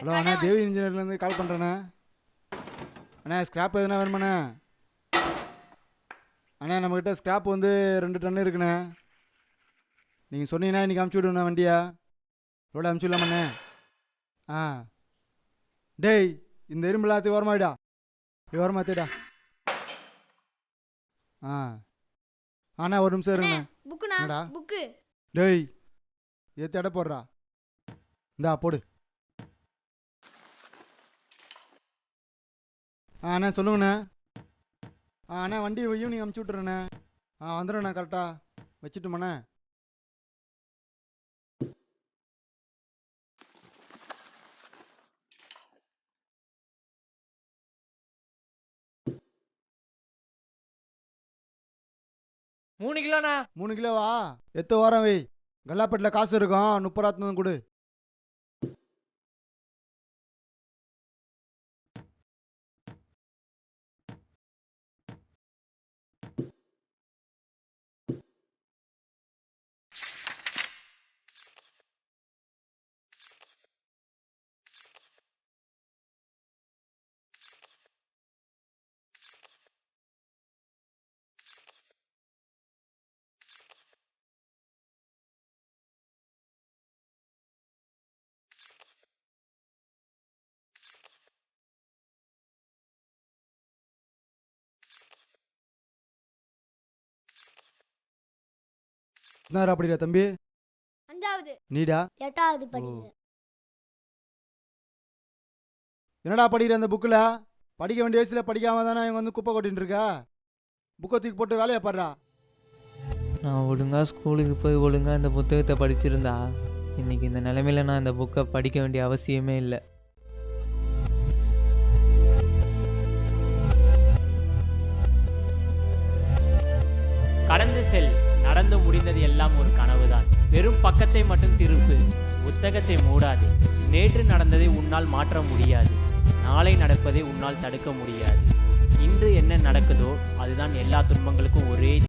Hello அண்ணா, தேவி இன்ஜினியர்லேருந்து கால் பண்ணுறேண்ணே. அண்ணா scrap எதுனா வேணுமாண்ணே? அண்ணா நம்மக்கிட்ட scrap வந்து 2 டன் இருக்குண்ணே. நீங்கள் சொன்னீங்கன்னா இன்றைக்கி அமுச்சு விடுண்ணா வண்டியா. ரோட அமுச்சு விடலாமண்ணே? ஆ டேய், இந்த இரும்பு எல்லாத்தையும் ஓரமாயிடா. ஓரமாத்தேடா. ஆ அண்ணா ஒரு நிமிஷம் இருங்கண்ணா. என்னடா புக்கு டேய், ஏற்றி எடை போடுறா. இந்தா போடு. அண்ணா சொல்லுங்கண்ணே. அண்ணா வண்டி ஈவினிங் அமுச்சு விட்றேண்ணே. வந்துடுண்ணே கரெக்டாக. வச்சுட்டுமாண்ணே? மூணு கிலோண்ணா. 3 கிலோவா? எத்து ஓரம் வை. கல்லாப்பேட்டில் காசு இருக்கும், 30 ரூபா கொடு. என்ன அப்படிடா தம்பி? 5வது நீடா 8வது படிக்கிறேன். என்னடா படிக்கிற அந்த புக்கில்? படிக்க வேண்டிய வயசில் படிக்காம தானே இவங்க வந்து குப்பை கொட்டின்னு இருக்கா? புக்கை தூக்கி போட்டு வேலையை பாடுறா. நான் ஒழுங்காக ஸ்கூலுக்கு போய் ஒழுங்காக இந்த புத்தகத்தை படிச்சிருந்தா இன்னைக்கு இந்த நிலைமையில நான் இந்த புக்கை படிக்க வேண்டிய அவசியமே இல்லை. கடந்து செல். நடந்து முடிந்தது எல்லாம் ஒரு கனவுதான். வெறும் பக்கத்தை மட்டும் திருப்பு, புத்தகத்தை மூடாது. நேற்று நடந்ததை உன்னால் மாற்ற முடியாது. நாளை நடப்பதை உன்னால் தடுக்க முடியாது. இன்று என்ன நடக்குதோ அதுதான் எல்லா துன்பங்களுக்கும் ஒரே